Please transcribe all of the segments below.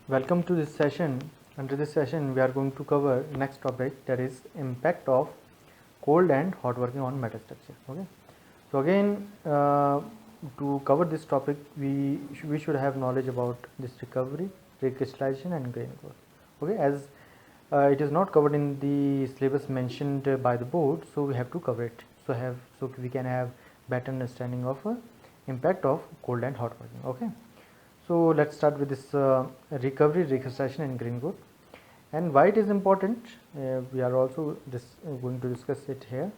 Welcome to this session. Under this session, we are going to cover next topic, that is impact of cold and hot working on metal structure. Okay. So again, to cover this topic, we should have knowledge about this recovery, recrystallization, and grain growth. Okay, as it is not covered in the syllabus mentioned by the board, so we have to cover it. So we can have better understanding of impact of cold and hot working. Okay. So let's start with this recovery, recrystallization, and grain growth, and why it is important. We are also going to discuss it here.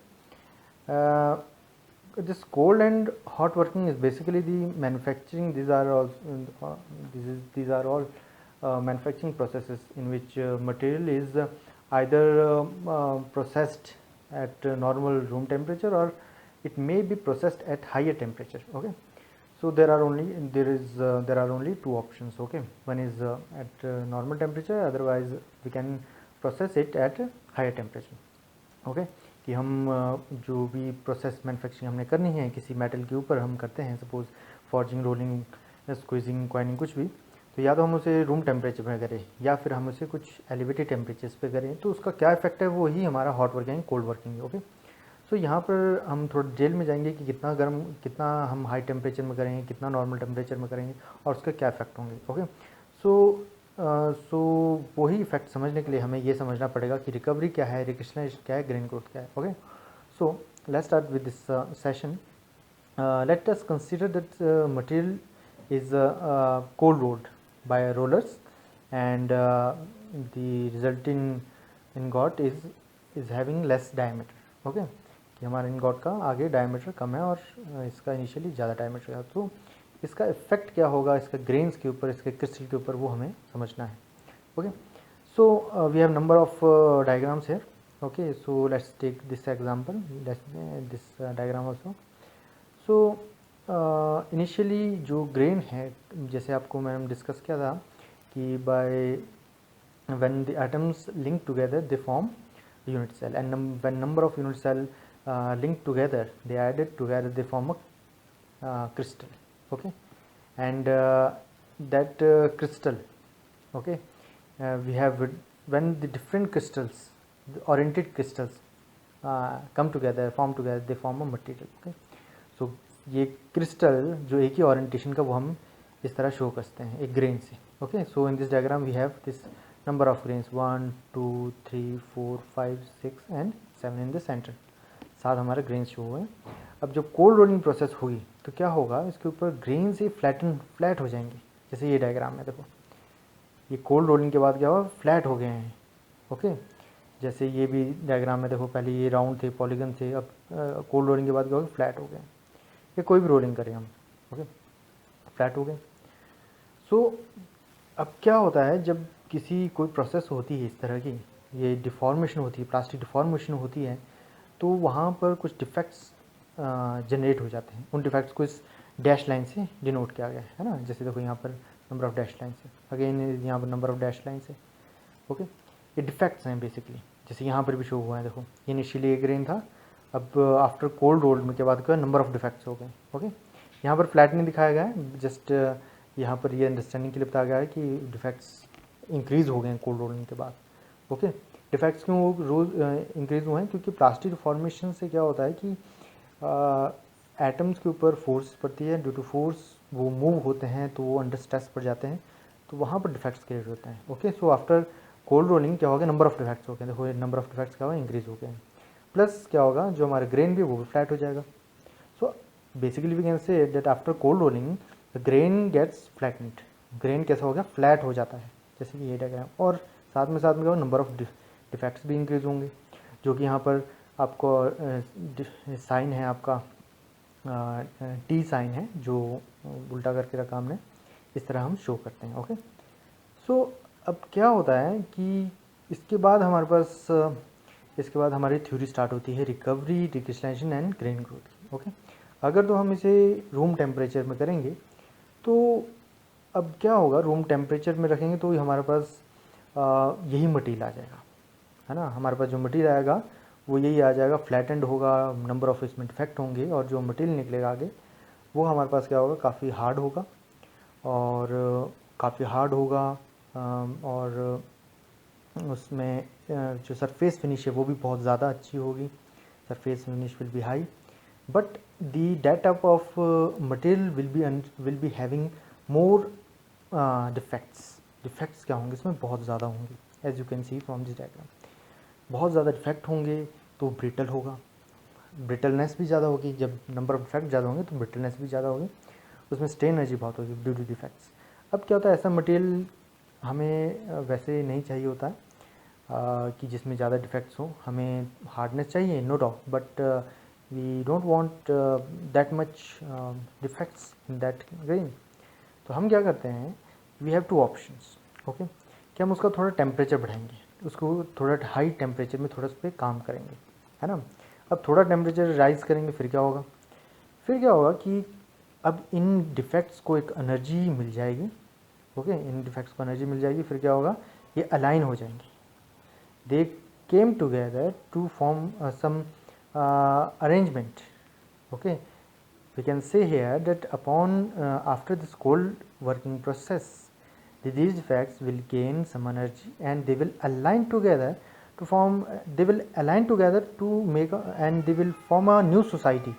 This cold and hot working is basically the manufacturing. These are all manufacturing processes in which material is either processed at normal room temperature, or it may be processed at higher temperature. Okay. So there are only two options. Okay, one is at normal temperature, otherwise we can process it at higher temperature. Okay, कि हम जो भी process manufacturing हमने करनी है किसी metal के ऊपर हम करते हैं, suppose forging, rolling, squeezing, coining, कुछ भी, तो या तो हम उसे रूम टेम्परेचर पे करें या फिर हम उसे कुछ एलिवेटेड टेम्परेचर्स पे करें, तो उसका क्या इफेक्ट है वो ही हमारा हॉट वर्किंग, कोल्ड वर्किंग है. ओके, सो यहाँ पर हम थोड़ा डिटेल में जाएंगे कि कितना गर्म, कितना हम हाई टेम्परेचर में करेंगे, कितना नॉर्मल टेम्परेचर में करेंगे और उसका क्या इफेक्ट होंगे. ओके, सो वही इफेक्ट समझने के लिए हमें ये समझना पड़ेगा कि रिकवरी क्या है, रिक्रिस्टलाइजेशन क्या है, ग्रेन ग्रोथ क्या है. Okay, so let's start with this session. Let us consider that material is cold rolled by rollers, and the resulting ingot is having less diameter. Okay, कि हमारे इनगॉट का आगे डायमीटर कम है और इसका इनिशियली ज़्यादा डायमीटर है, तो इसका इफेक्ट क्या होगा इसका ग्रेन्स के ऊपर, इसके क्रिस्टल के ऊपर, वो हमें समझना है. Okay, so we have number of diagrams here. Okay, so let's take this example, this diagram also. So initially जो ग्रेन है, जैसे आपको मैंने डिस्कस किया था कि by when the atoms link together they form unit cell, and when number of unit cell linked together, they added together, they form a crystal. Okay, and that crystal, okay, we have when the different crystals, the oriented crystals come together, form together, they form a material. Okay, so ये crystal जो एक ही orientation का, वो हम इस तरह show करते हैं एक ग्रेन से. Okay, so in this diagram we have this number of grains 1 2 3 4 5 6 and 7 in the centre. 7 हमारे ग्रेन्स शो हुए. अब जब कोल्ड रोलिंग प्रोसेस होगी तो क्या होगा, इसके ऊपर ग्रेन से फ्लैट हो जाएंगे. जैसे ये डायग्राम है, देखो ये कोल्ड रोलिंग के बाद क्या हुआ, फ्लैट हो गए हैं. ओके, जैसे ये भी डायग्राम में देखो, पहले ये राउंड थे, पॉलीगन थे, अब कोल्ड रोलिंग के बाद क्या हो गया, फ्लैट हो गए. ये कोई भी रोलिंग करें हम, ओके, फ्लैट हो गए. सो अब क्या होता है, जब कोई प्रोसेस होती है इस तरह की, ये डिफॉर्मेशन होती है, प्लास्टिक डिफॉर्मेशन होती है, तो वहाँ पर कुछ डिफेक्ट्स जनरेट हो जाते हैं. उन डिफेक्ट्स को इस डैश लाइन से डिनोट किया गया है ना. जैसे देखो यहाँ पर नंबर ऑफ डैश लाइन है, अगेन यहाँ पर नंबर ऑफ डैश लाइन है. ओके, ये डिफेक्ट्स हैं बेसिकली. जैसे यहाँ पर भी शो हुआ है, देखो ये इनिशियली एक ग्रेन था, अब आफ्टर कोल्ड रोल्ड में के बाद क्या नंबर ऑफ डिफेक्ट्स हो गए. ओके, यहाँ पर फ्लैट नहीं दिखाया गया है, जस्ट यहाँ पर ये अंडरस्टैंडिंग के लिए बताया गया है कि डिफेक्ट्स इंक्रीज़ हो गए हैं कोल्ड रोलिंग के बाद. ओके, डिफेक्ट्स क्यों रोज इंक्रीज़ हुए हैं, क्योंकि प्लास्टिक फॉर्मेशन से क्या होता है कि एटम्स के ऊपर फोर्स पड़ती है, ड्यू टू फोर्स वो मूव होते हैं, तो वो अंडर स्ट्रेस पड़ जाते हैं, तो वहाँ पर डिफेक्ट्स क्रिएट होते हैं. Okay, so after cold rolling क्या हो गया, नंबर ऑफ डिफेक्ट्स हो गए. देखो ये नंबर ऑफ डिफेक्ट्स क्या हुआ, इंक्रीज़ हो गए हैं. प्लस क्या होगा, जो हमारे ग्रेन भी वो भी फ्लैट हो जाएगा. So basically we can say that after cold rolling the grain gets flattened. Grain कैसा हो गया, फ्लैट हो जाता है, जैसे कि ये डायग्राम. और साथ में क्या होगा, नंबर ऑफ डिफेक्ट्स भी इंक्रीज़ होंगे, जो कि यहाँ पर आपको साइन है, आपका टी साइन है, जो उल्टा करके रखा हमने, इस तरह हम शो करते हैं. ओके, सो अब क्या होता है कि इसके बाद हमारी थ्योरी स्टार्ट होती है recovery, recrystallisation and grain growth की. ओके, अगर तो हम इसे रूम टेम्परेचर में करेंगे, तो अब क्या होगा, रूम टेम्परेचर में रखेंगे तो हमारे पास यही मटीरियल आ जाएगा, है ना. हमारे पास जो मटीरियल आएगा वो यही आ जाएगा, फ्लैटेंड होगा, नंबर ऑफ इसमें डिफेक्ट होंगे, और जो मटीरियल निकलेगा आगे वो हमारे पास क्या होगा, काफ़ी हार्ड होगा, और काफ़ी हार्ड होगा, और उसमें जो सरफेस फिनिश है वो भी बहुत ज़्यादा अच्छी होगी, surface finish will be high, but the that type of material will be having more defects क्या होंगे इसमें, बहुत ज़्यादा होंगे, as you can see from this diagram. बहुत ज़्यादा डिफेक्ट होंगे तो ब्रिटल होगा, ब्रिटलनेस भी ज़्यादा होगी, जब नंबर ऑफ डिफेक्ट ज़्यादा होंगे तो ब्रिटलनेस भी ज़्यादा होगी, उसमें स्ट्रेन एनर्जी बहुत होगी ड्यू टू डिफेक्ट्स। अब क्या होता है, ऐसा मटेरियल हमें वैसे नहीं चाहिए होता है कि जिसमें ज़्यादा डिफेक्ट्स हो, हमें हार्डनेस चाहिए no doubt, but we don't want that much defects in that grain. तो हम क्या करते हैं, we have two options, okay, कि हम उसका थोड़ा टेम्परेचर बढ़ाएंगे, उसको थोड़ा हाई टेम्परेचर में थोड़ा उस पर काम करेंगे, है ना। अब थोड़ा टेम्परेचर राइज करेंगे, फिर क्या होगा, कि अब इन डिफेक्ट्स को एक एनर्जी मिल जाएगी, ओके, इन डिफेक्ट्स को एनर्जी मिल जाएगी, फिर क्या होगा, ये अलाइन हो जाएंगे, they came together to form some arrangement, okay. We can say here that upon after this cold working process, these defects will gain some energy and they will align together to form make and they will form a new society।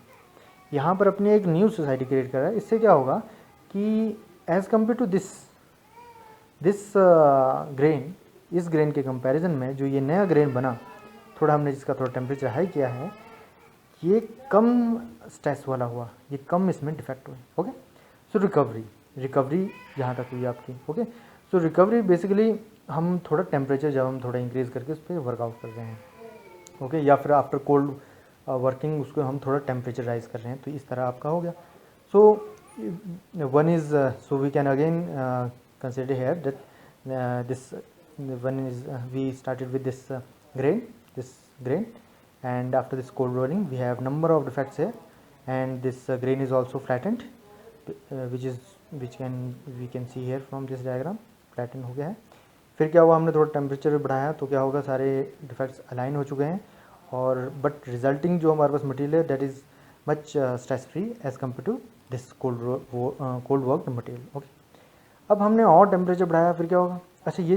यहाँ पर अपनी एक new society create कर रहा है। इससे क्या होगा कि as compare to this grain, इस ग्रेन के कंपैरिजन में जो ये नया ग्रेन बना, थोड़ा हमने जिसका थोड़ा टेम्परेचर हाई किया है, ये कम स्ट्रेस वाला हुआ, ये कम इसमें डिफेक्ट हुए, ओके। सो रिकवरी यहाँ तक हुई आपकी, ओके। सो रिकवरी बेसिकली हम थोड़ा टेम्परेचर जब हम थोड़ा इंक्रीज़ करके उस पर वर्कआउट कर रहे हैं, ओके, या फिर आफ्टर कोल्ड वर्किंग उसको हम थोड़ा टेम्परेचर राइज कर रहे हैं, तो इस तरह आपका हो गया। So one is so we can again consider here that this one is we started with this grain, and after this cold rolling we have number of defects here, and this grain is also flattened, we can see here from this diagram, flattened हो गया है। फिर क्या हुआ, हमने थोड़ा temperature बढ़ाया तो क्या होगा, सारे डिफेक्ट्स अलाइन हो चुके हैं, और बट रिजल्टिंग जो हमारे पास मटेरियल है that is much stress free as compare to this cold worked material, okay. अब हमने और टेम्परेचर बढ़ाया, फिर क्या होगा, अच्छा ये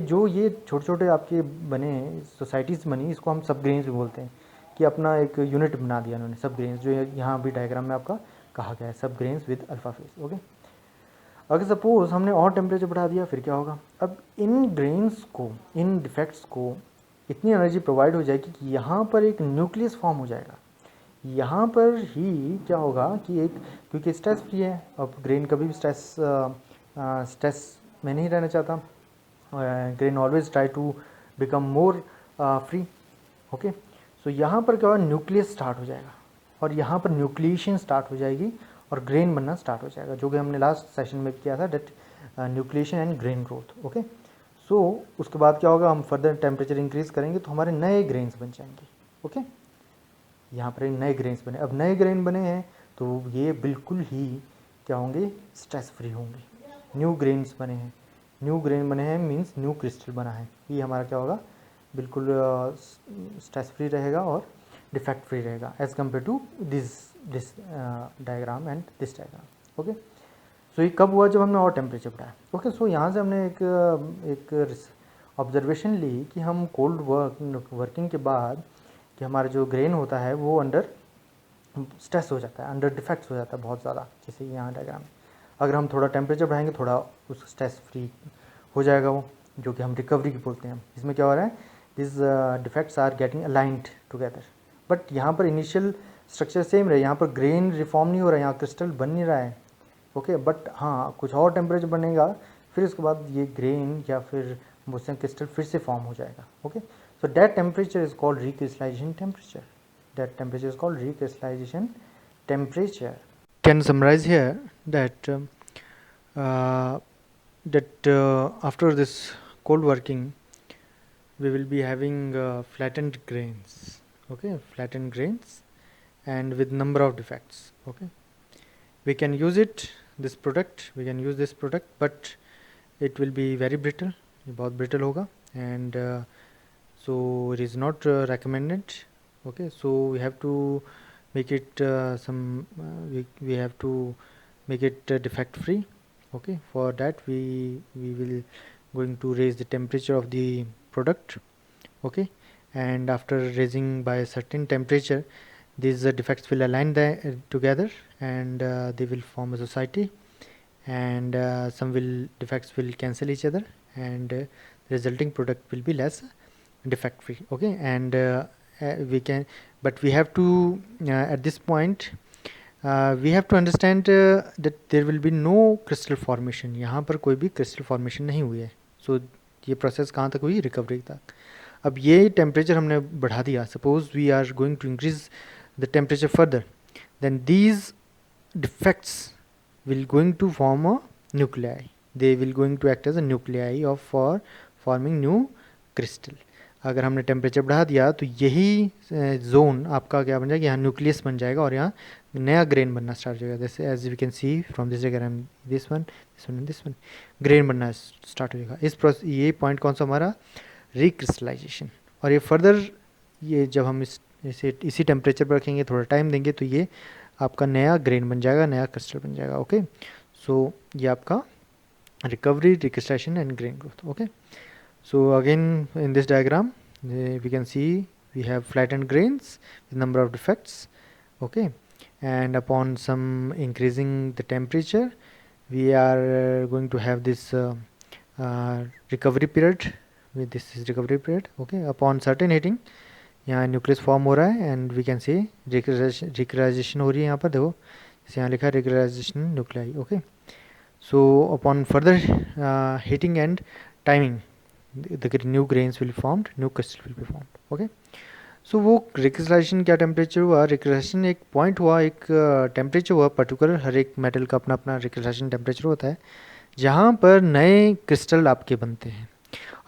छोटे छोटे आपके बने सोसाइटीज़ बनी, इसको हम सब ग्रेन्स भी बोलते हैं, कि अपना एक यूनिट बना दिया उन्होंने, सब ग्रेन्स, जो यहाँ भी डायग्राम में आपका कहा गया है, सब grains with alpha phase, okay. अगर सपोज हमने और टेम्परेचर बढ़ा दिया, फिर क्या होगा, अब इन ग्रेन्स को, इन डिफेक्ट्स को इतनी एनर्जी प्रोवाइड हो जाएगी कि यहाँ पर एक न्यूक्लियस फॉर्म हो जाएगा। यहाँ पर ही क्या होगा कि एक, क्योंकि स्ट्रेस फ्री है, अब ग्रेन कभी भी स्ट्रेस में नहीं रहना चाहता, grain always try to become more free, okay. So यहाँ पर क्या होगा, न्यूक्लियस स्टार्ट हो जाएगा, और यहाँ पर न्यूक्लिएशन स्टार्ट हो जाएगी और ग्रेन बनना स्टार्ट हो जाएगा, जो कि हमने लास्ट सेशन में किया था, that nucleation and grain growth, okay. So उसके बाद क्या होगा, हम फर्दर टेम्परेचर इंक्रीज करेंगे तो हमारे नए ग्रेन्स बन जाएंगे, ओके। यहाँ पर नए ग्रेन्स बने, अब नए ग्रेन बने हैं तो ये बिल्कुल ही क्या होंगे, स्ट्रेस फ्री होंगे। न्यू ग्रेन्स बने हैं, न्यू ग्रेन बने हैं मीन्स न्यू क्रिस्टल बना है, ये हमारा क्या होगा, बिल्कुल स्ट्रेस फ्री रहेगा और डिफेक्ट फ्री रहेगा as compare to this diagram and this diagram, okay. So ये कब हुआ, जब हमने और टेम्परेचर बढ़ाया, ओके। सो यहाँ से हमने एक ऑब्जर्वेशन ली कि हम कोल्ड वर्किंग के बाद कि हमारा जो ग्रेन होता है वो अंडर स्ट्रेस हो जाता है, अंडर डिफेक्ट्स हो जाता है बहुत ज़्यादा, जैसे यहाँ डायग्राम में। अगर हम थोड़ा टेम्परेचर बढ़ाएंगे, थोड़ा उस स्ट्रेस फ्री हो जाएगा वो, जो कि हम रिकवरी की बोलते हैं। इसमें क्या हो रहा है, this defects are getting aligned together, but यहाँ पर इनिशियल स्ट्रक्चर सेम रहे, यहाँ पर ग्रेन रिफॉर्म नहीं हो रहा है, यहाँ क्रिस्टल बन नहीं रहा है, ओके। बट हाँ, कुछ और टेम्परेचर बनेगा, फिर उसके बाद ये ग्रेन या फिर बोलते हैं क्रिस्टल फिर से फॉर्म हो जाएगा, okay. So that temperature is called recrystallization temperature. That temperature is called recrystallization temperature. Can summarize here that after this cold working, we will be having flattened grains. Okay, flattened grains, and with number of defects. Okay, we can use it. This product, we can use this product, but it will be very brittle. ये बहुत brittle होगा, and so it is not recommended, okay. So we have to make it we have to make it defect free, okay. For that we will going to raise the temperature of the product, okay, and after raising by a certain temperature, these defects will align together, and they will form a society, and some defects will cancel each other, and the resulting product will be less defect free, okay. And we have to at this point we have to understand that there will be no crystal formation. यहाँ पर कोई भी crystal formation नहीं हुई है. So ये process कहाँ तक हुई? Recovery तक. अब ये temperature हमने बढ़ा दिया. Suppose we are going to increase the temperature further, then these defects will going to form a nuclei. They will going to act as a nuclei for forming new crystal. अगर हमने temperature बढ़ा दिया तो यही zone आपका क्या बन जाएगा, यहाँ न्यूक्लियस बन जाएगा और यहाँ नया ग्रेन बनना स्टार्ट हो जाएगा. जैसे as we can see from this diagram, this one this one grain बनना स्टार्ट हो जाएगा. इस प्रोसेस ये पॉइंट कौन सा हमारा? रिक्रिस्टलाइजेशन. और ये फर्दर ये जब हम इसी टेम्परेचर पर रखेंगे, थोड़ा टाइम देंगे, तो ये आपका नया ग्रेन बन जाएगा, नया क्रिस्टल बन जाएगा, ओके. सो ये आपका recovery, recrystallisation and grain growth, okay. So again in this diagram we can see we have flattened grains with number of defects, okay, and upon some increasing the temperature we are going to have this recovery period. This is recovery period, okay. Upon certain heating यहाँ nucleus form हो रहा है and we can see recrystallization हो रही है. यहाँ पर देखो जैसे यहाँ लिखा है recrystallization nuclei, okay. So upon further heating and timing, the new grains will be formed, new crystal will be formed, okay. So वो रिक्रिस्टलाइजेशन क्या टेम्परेचर हुआ? रिक्रिस्टलाइजेशन एक पॉइंट हुआ, एक टेम्परेचर हुआ पर्टिकुलर. हर एक मेटल का अपना अपना रिक्रिस्टलाइजेशन टेम्परेचर होता है, जहाँ पर नए क्रिस्टल आपके बनते हैं.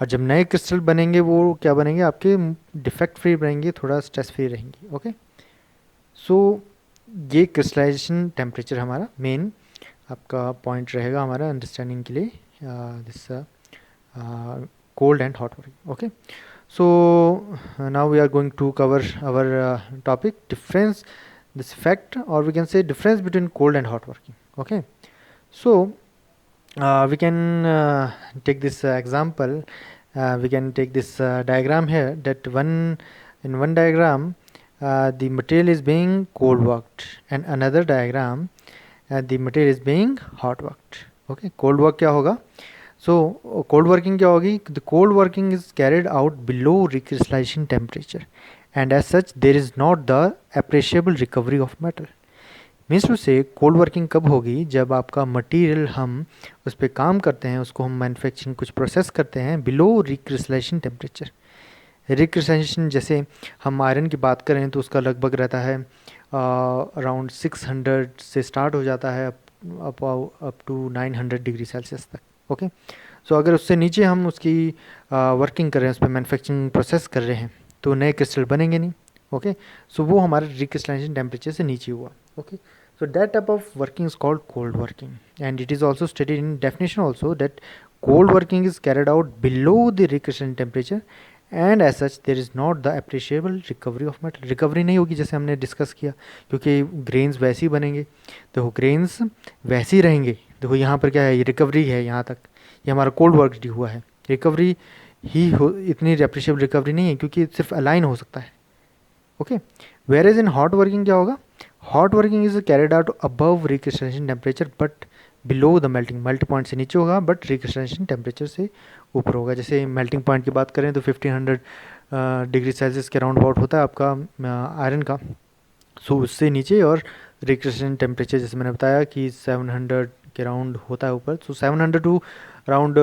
और जब नए क्रिस्टल बनेंगे वो क्या बनेंगे? आपके डिफेक्ट फ्री बनेंगे, थोड़ा स्ट्रेस फ्री रहेंगे, ओके. सो ये क्रिस्टलाइजेशन टेम्परेचर हमारा मेन आपका पॉइंट रहेगा हमारा अंडरस्टैंडिंग के लिए, this cold and hot working, okay. So now we are going to cover our topic difference, this fact, or we can say difference between cold and hot working, okay. So we can take this example, we can take this diagram here, that in one diagram the material is being cold worked, and another diagram the material is being hot worked, okay. cold work क्या होगा? So cold working क्या होगी? The cold working is carried out below recrystallization temperature, and as such there is not the appreciable recovery of metal. Means to say cold working कब होगी? जब आपका material हम उस पर काम करते हैं, उसको हम मैन्युफैक्चरिंग कुछ प्रोसेस करते हैं बिलो रिक्रिस्टलाइजेशन टेम्परेचर. रिक्रिस्टलाइजेशन जैसे हम आयरन की बात करें तो उसका लगभग रहता है अराउंड 600 से स्टार्ट हो जाता है अप टू 900 डिग्री सेल्सियस तक, ओके. सो अगर उससे नीचे हम उसकी वर्किंग कर रहे हैं, उस पर मैन्युफैक्चरिंग प्रोसेस कर रहे हैं, तो नए क्रिस्टल बनेंगे नहीं, ओके. सो वो हमारे रिक्रिस्टलाइजेशन टेम्परेचर से नीचे हुआ, okay. So that type of working is called cold working, and it is also stated in definition also that cold working is carried out below the recrystallization temperature, and as such there is not the appreciable recovery of metal. Recovery नहीं होगी जैसे हमने discuss किया, क्योंकि grains वैसे ही बनेंगे, देखो grains वैसे ही रहेंगे. देखो यहाँ पर क्या है, ये रिकवरी है, यहाँ तक ये हमारा कोल्ड वर्क हुआ है. रिकवरी ही हो, इतनी अप्रिशिएबल रिकवरी नहीं है क्योंकि सिर्फ अलाइन हो सकता है, okay. Where is in hot working क्या होगा? Hot working is carried out above recrystallization temperature but below the melting point से नीचे होगा, बट रिक्रिस्टलाइजेशन टेम्परेचर से ऊपर होगा. जैसे मेल्टिंग पॉइंट की बात करें तो 1500 डिग्री सेल्सियस के राउंड अबाउट होता है आपका आयरन का. सो उससे नीचे, और रिक्रिस्टलाइजेशन टेम्परेचर जैसे मैंने बताया कि 700 के राउंड होता है ऊपर. सो 700 टू अराउंड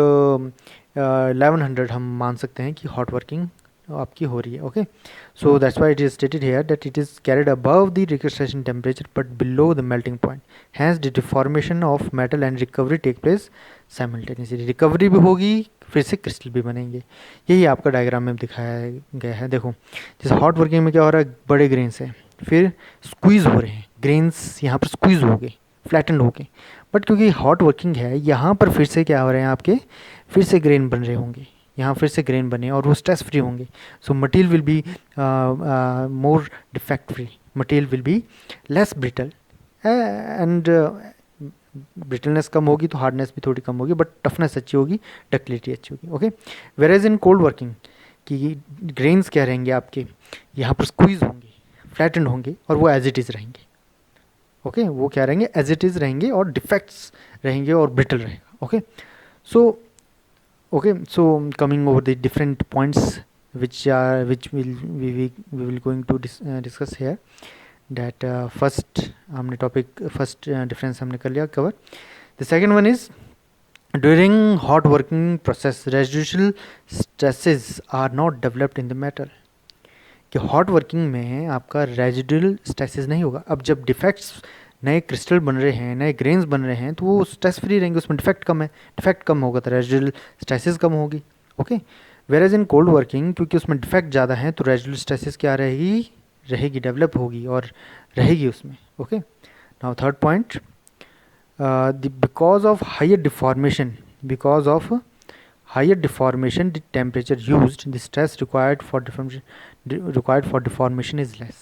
1100 हम मान सकते हैं कि हॉट वर्किंग आपकी हो रही है, okay. So that's why it is stated here that it is carried above the recrystallization temperature but below the melting point, hence the deformation of metal and recovery take place simultaneously. Recovery भी होगी, फिर से crystal भी बनेंगे. यही आपका diagram में दिखाया गया है. देखो जैसे हॉट वर्किंग में क्या हो रहा है, बड़े ग्रेन्स है, फिर स्क्वीज़ हो रहे हैं, ग्रेन्स यहाँ पर स्क्वीज़ हो गए, फ्लैटेंड हो गए. बट क्योंकि हॉट वर्किंग है, यहाँ पर फिर से क्या हो रहे हैं आपके, फिर से ग्रेन बन रहे होंगे, यहाँ फिर से ग्रेन बने और वो स्ट्रेस फ्री होंगे. So material will be more defect free, material will be less brittle, and brittleness कम होगी तो हार्डनेस भी थोड़ी कम होगी, बट टफनेस अच्छी होगी, डक्टिलिटी अच्छी होगी। ओके, वेरेज इन कोल्ड वर्किंग कि ग्रेन्स क्या रहेंगे आपके यहाँ पर स्क्वीज होंगे, फ्लैटेंड होंगे और वो एज इट इज़ रहेंगे। ओके, वो क्या रहेंगे, एज इट इज़ रहेंगे और डिफेक्ट्स रहेंगे और ब्रिटल रहेगा। Okay, so coming over the different points which we will going to discuss here, that first हमने topic first difference हमने कर लिया cover. The second one is during hot working process residual stresses are not developed in the metal, कि hot working में आपका residual stresses नहीं होगा। अब जब डिफेक्ट्स, नए क्रिस्टल बन रहे हैं, नए ग्रेन्स बन रहे हैं, तो वो स्ट्रेस फ्री रहेंगे, उसमें डिफेक्ट कम है, डिफेक्ट कम होगा तो रेजिडुअल स्ट्रेसेस कम होगी। ओके, वेरेज इन कोल्ड वर्किंग क्योंकि उसमें डिफेक्ट ज़्यादा है तो रेजिडुअल स्ट्रेसेस क्या रहेगी डेवलप होगी और रहेगी उसमें। Okay, now third point, because of higher deformation the temperature used, the stress required for deformation is less.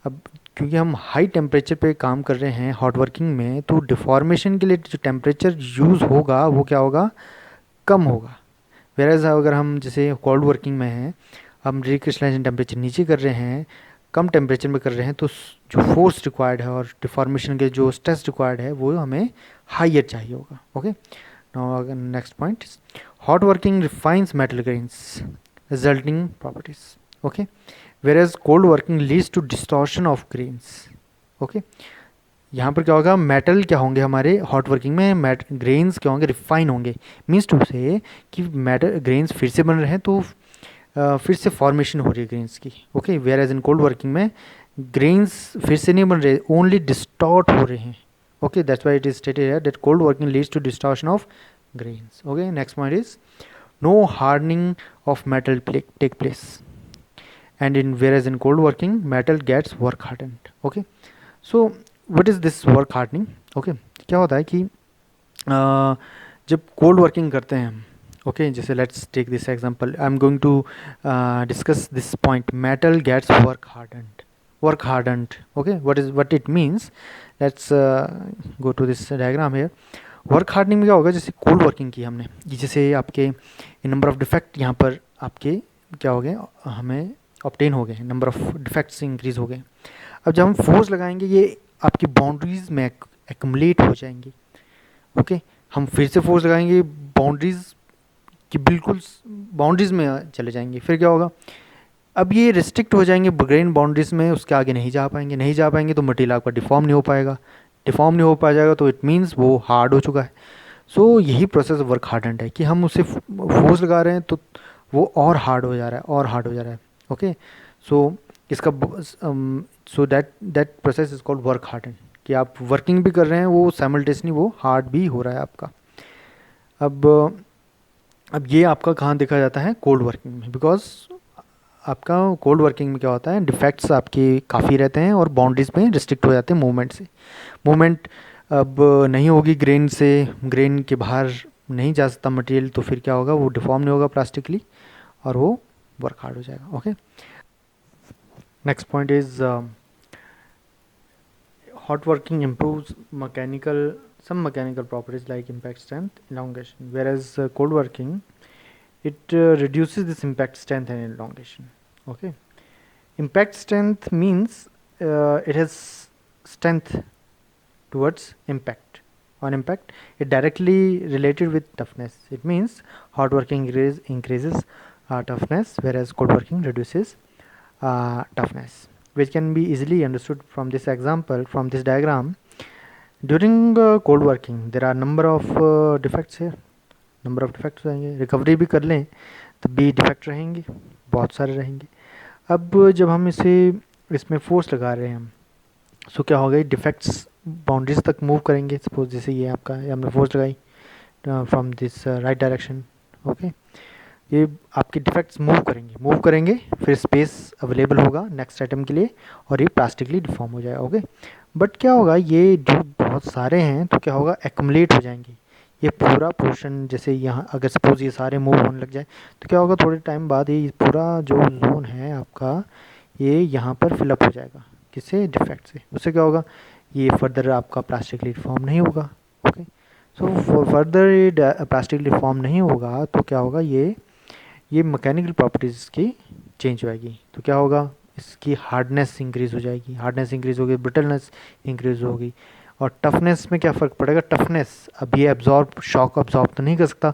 अब क्योंकि हम हाई टेम्परेचर पे काम कर रहे हैं हॉट वर्किंग में, तो डिफॉर्मेशन के लिए जो टेम्परेचर यूज़ होगा वो क्या होगा, कम होगा। वेराज अगर हम जैसे कोल्ड वर्किंग में हैं, हम रिक्रिस्टलाइजेशन टेम्परेचर नीचे कर रहे हैं, कम टेम्परेचर में कर रहे हैं, तो जो फोर्स रिक्वायर्ड है और डिफॉर्मेशन के जो स्ट्रेस रिक्वायर्ड है वो हमें हाइयर चाहिए होगा। Okay, now next point, hot working refines metal grains resulting properties. Okay, whereas cold working leads to distortion of grains. Okay, यहाँ पर क्या होगा, मेटल क्या होंगे हमारे हॉट वर्किंग में, ग्रेन्स क्या होंगे, रिफाइन होंगे। मीन्स टू से कि मेटल ग्रेन्स फिर से बन रहे हैं तो फिर से फॉर्मेशन हो रही है ग्रेन्स की। Okay, whereas in cold working में ग्रेन्स फिर से नहीं बन रहे, ओनली डिस्टॉर्ट हो रहे हैं। Okay, that's why it is stated here that cold working leads to distortion of grains. Okay, next point is no hardening of metal take place, and whereas in cold working metal gets work hardened. Okay, so what is this work hardening? Okay, क्या होता है कि जब cold working करते हैं हम, okay, जैसे let's take this example, I am going to discuss this point, metal gets work hardened. Okay, what it means, let's go to this diagram here. Work hardening में क्या होगा, जैसे कोल्ड वर्किंग की हमने, जैसे आपके नंबर ऑफ डिफेक्ट यहाँ पर आपके क्या हो गए, हमें ऑब्टेन हो गए, नंबर ऑफ डिफेक्ट्स इंक्रीज हो गए। अब जब हम फोर्स लगाएंगे ये आपकी बाउंड्रीज में एक्युमुलेट हो जाएंगी। ओके, हम फिर से फोर्स लगाएंगे, बाउंड्रीज की बिल्कुल बाउंड्रीज में चले जाएंगे, फिर क्या होगा, अब ये रिस्ट्रिक्ट हो जाएंगे ग्रेन बाउंड्रीज में, उसके आगे नहीं जा पाएंगे तो मटेरियल आपका डिफॉर्म नहीं हो पाएगा तो इट मीन्स वो हार्ड हो चुका है। सो यही प्रोसेस वर्क हार्डेंड है कि हम उसे फोर्स लगा रहे हैं तो वो और हार्ड हो जा रहा है। ओके, सो इसका so that process is called work hardened, कि आप वर्किंग भी कर रहे हैं वो साइमल्टेनियसली वो हार्ड भी हो रहा है आपका। अब ये आपका कहाँ देखा जाता है, कोल्ड वर्किंग में, बिकॉज आपका कोल्ड वर्किंग में क्या होता है, डिफेक्ट्स आपके काफ़ी रहते हैं और बाउंड्रीज में रिस्ट्रिक्ट हो जाते हैं मूवमेंट से। मूवमेंट अब नहीं होगी ग्रेन के बाहर नहीं जा सकता मटेरियल, तो फिर क्या होगा, वो डिफॉर्म नहीं होगा प्लास्टिकली और वो वर्क हार्ड हो जाएगा। Okay, next point is hot working improves some mechanical properties like impact strength, elongation, whereas cold working it reduces this impact strength and elongation. Okay, impact strength means it has strength towards impact. On impact, it directly related with toughness. It means hot working increases toughness, whereas cold working reduces toughness, which can be easily understood from this example, from this diagram. During cold working there are number of defects here, number of defects रहेंगे, recovery भी कर लें तब भी defect रहेंगे, बहुत सारे रहेंगे। अब जब हम इसमें फोर्स लगा रहे हैं हम, सो क्या होगा, डिफेक्ट्स बाउंड्रीज तक मूव करेंगे। सपोज जैसे ये आपका हमने फोर्स लगाई from this right direction. Okay, ये आपके डिफेक्ट्स मूव करेंगे, फिर स्पेस अवेलेबल होगा नेक्स्ट आइटम के लिए और ये प्लास्टिकली डिफॉर्म हो जाएगा। ओके, बट क्या होगा, ये जो बहुत सारे हैं तो क्या होगा, एक्युमुलेट हो जाएंगे। ये पूरा पोर्शन जैसे यहाँ अगर सपोज ये सारे मूव होने लग जाए तो क्या होगा, थोड़े टाइम बाद ये पूरा जो जोन है आपका ये यहाँ पर फिलअप हो जाएगा, किससे, डिफेक्ट से। उससे क्या होगा, ये फर्दर आपका प्लास्टिकली डिफॉर्म नहीं होगा, ओके। सो फर्दर ये प्लास्टिकली फॉर्म नहीं होगा तो क्या होगा, ये मैकेनिकल प्रॉपर्टीज़ की चेंज होएगी। तो क्या होगा, इसकी हार्डनेस इंक्रीज़ हो जाएगी, हार्डनेस इंक्रीज़ होगी, ब्रिटलनेस इंक्रीज़ होगी। और टफनेस में क्या फ़र्क पड़ेगा, टफनेस, अब ये एब्जॉर्ब, शॉक अब्जॉर्ब तो नहीं कर सकता,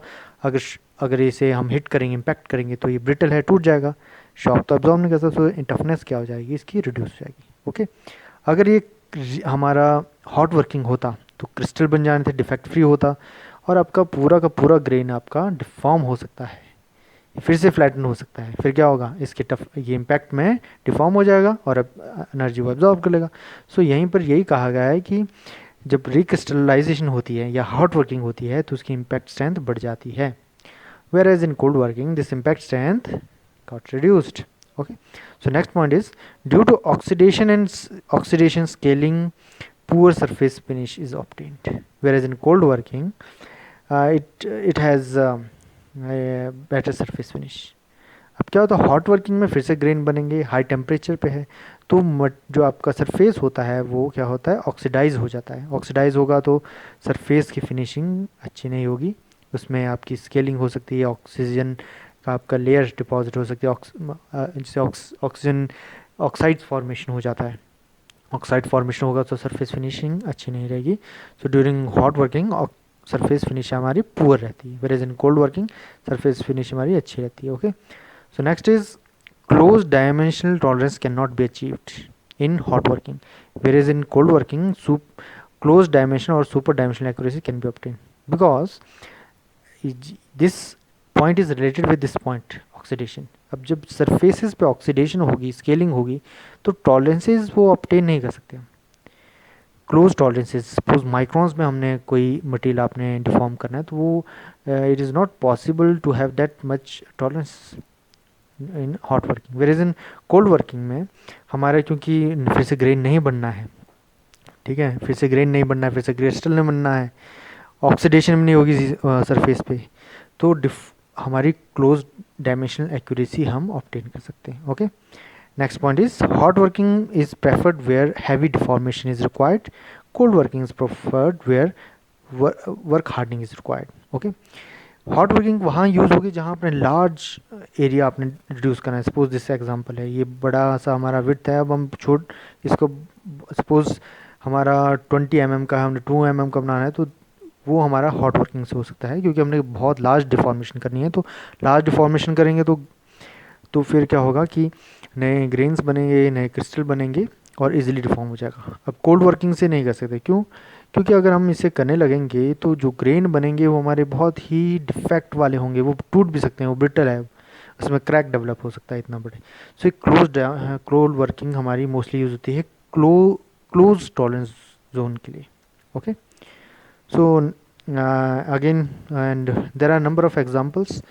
अगर इसे हम हिट करेंगे, इम्पैक्ट करेंगे तो ये ब्रिटल है, टूट जाएगा। शॉक तो अब्जॉर्ब नहीं कर सकता, तो टफनेस क्या हो जाएगी, इसकी रिड्यूस हो जाएगी। ओके। अगर ये हमारा हॉट वर्किंग होता तो क्रिस्टल बन जाने थे, डिफेक्ट फ्री होता, और आपका पूरा का पूरा ग्रेन आपका डिफॉर्म हो सकता है, फिर से फ्लैटन हो सकता है। फिर क्या होगा, इसके ये इम्पैक्ट में डिफॉर्म हो जाएगा और अब एनर्जी को एब्जॉर्ब कर लेगा। सो यहीं पर यही कहा गया है कि जब रिक्रिस्टलाइजेशन होती है या हॉट वर्किंग होती है तो उसकी इम्पैक्ट स्ट्रेंथ बढ़ जाती है, whereas in cold working this impact strength got reduced. Okay, so next point is due to oxidation and oxidation scaling, poor surface finish is obtained, whereas in cold working it has a better surface finish. अब क्या होता है, hot working में फिर से grain बनेंगे, high temperature पे है, तो जो आपका सरफेस होता है वो क्या होता है, ऑक्सीडाइज हो जाता है। ऑक्सीडाइज होगा तो सरफेस की फिनिशिंग अच्छी नहीं होगी, उसमें आपकी स्केलिंग हो सकती है, ऑक्सीजन का आपका लेयर डिपॉजिट हो सकती है, जिससे ऑक्सीजन ऑक्साइड फॉर्मेशन हो जाता है। ऑक्साइड फॉर्मेशन होगा तो सरफेस फिनिशिंग अच्छी नहीं रहेगी। So during hot working surface finish हमारी पुअर रहती है, where in cold working surface finish हमारी अच्छी रहती है। Okay, so next is close dimensional tolerance cannot be achieved in hot working, whereas in cold working close dimensional or super dimensional accuracy can be obtained, because this point is related with this point oxidation. अब जब surfaces पे oxidation होगी, scaling होगी, तो tolerances वो obtain नहीं कर सकते हम। क्लोज टॉलरेंसेज, सपोज माइक्रॉन्स में हमने कोई मटेरियल आपने डिफॉर्म करना है तो वो it is not possible to have that much tolerance in hot working, where is in cold working में हमारा, क्योंकि फिर से ग्रेन नहीं बनना है, ठीक है, फिर से ग्रेन नहीं बनना है, फिर से क्रिस्टल नहीं बनना है, ऑक्सीडेशन भी नहीं होगी सरफेस पे, तो हमारी क्लोज डायमेंशनल एक्यूरेसी हम ऑब्टेन कर सकते हैं। Okay, next point is hot working is preferred where heavy deformation is required, cold working is preferred where work hardening is required. Okay, hot working वहाँ यूज़ होगी जहाँ आपने लार्ज एरिया आपने reduce करना है। सपोज दिस एग्जांपल है, ये बड़ा सा हमारा विड्थ है, अब हम इसको सपोज हमारा 20 mm का है, हमने 2 mm का बनाना है, तो वो हमारा हॉट वर्किंग से हो सकता है, क्योंकि हमने बहुत लार्ज डिफॉर्मेशन करनी है। तो लार्ज डिफॉर्मेशन करेंगे तो फिर क्या होगा कि नए ग्रेन्स बनेंगे, नए क्रिस्टल बनेंगे और इजीली डिफॉर्म हो जाएगा। अब कोल्ड वर्किंग से नहीं कर सकते, क्यों, क्योंकि अगर हम इसे करने लगेंगे तो जो ग्रेन बनेंगे वो हमारे बहुत ही डिफेक्ट वाले होंगे, वो टूट भी सकते हैं, वो ब्रिटल है, उसमें क्रैक डेवलप हो सकता है इतना बड़े। सो एक क्लोज वर्किंग हमारी मोस्टली यूज़ होती है क्लोज टॉलरेंस जोन के लिए। Okay, so again and there are number of examples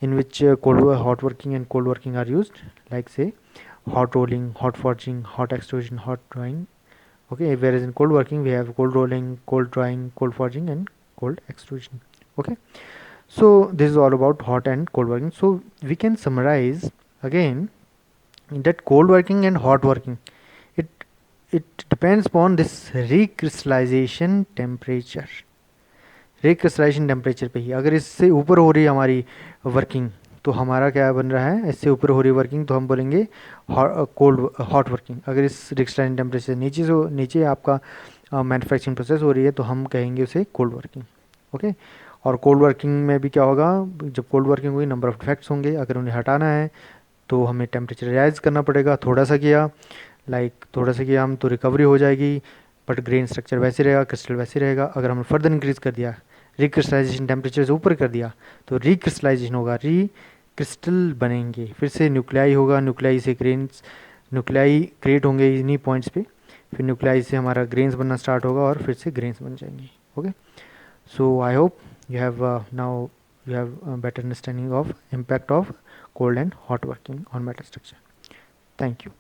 in which hot working and cold working are used, like say hot rolling, hot forging, hot extrusion, hot drawing. Okay, whereas in cold working we have cold rolling, cold drawing, cold forging and cold extrusion. Okay, so this is all about hot and cold working. So we can summarize again that cold working and hot working, it depends upon this recrystallization temperature, recrystallisation temperature पे ही। अगर इससे ऊपर हो रही है हमारी working तो हमारा क्या बन रहा है, इससे ऊपर हो रही वर्किंग तो हम बोलेंगे हॉट वर्किंग। अगर इस रिक्रिस्टलाइजेशन टेम्परेचर से नीचे आपका मैन्युफैक्चरिंग प्रोसेस हो रही है तो हम कहेंगे उसे कोल्ड वर्किंग। ओके, और कोल्ड वर्किंग में भी क्या होगा, जब कोल्ड वर्किंग हुई नंबर ऑफ डिफेक्ट्स होंगे, अगर उन्हें हटाना है तो हमें टेम्परेचर राइज करना पड़ेगा। थोड़ा सा किया हम तो रिकवरी हो जाएगी, बट ग्रेन स्ट्रक्चर वैसे रहेगा, क्रिस्टल वैसे रहेगा। अगर हमने फर्दर इंक्रीज कर दिया, रिक्रिस्टलाइजेशन टेम्परेचर से ऊपर कर दिया, तो रिक्रिस्टलाइजेशन होगा, क्रिस्टल बनेंगे, फिर से न्यूक्लियाई होगा, न्यूक्लियाई से ग्रेन्स, न्यूक्लियाई क्रिएट होंगे इन्हीं पॉइंट्स पे, फिर न्यूक्लियाई से हमारा ग्रेन्स बनना स्टार्ट होगा और फिर से ग्रेन्स बन जाएंगे। Okay, so I hope you have a better understanding of impact of cold and hot working on metal structure. Thank you.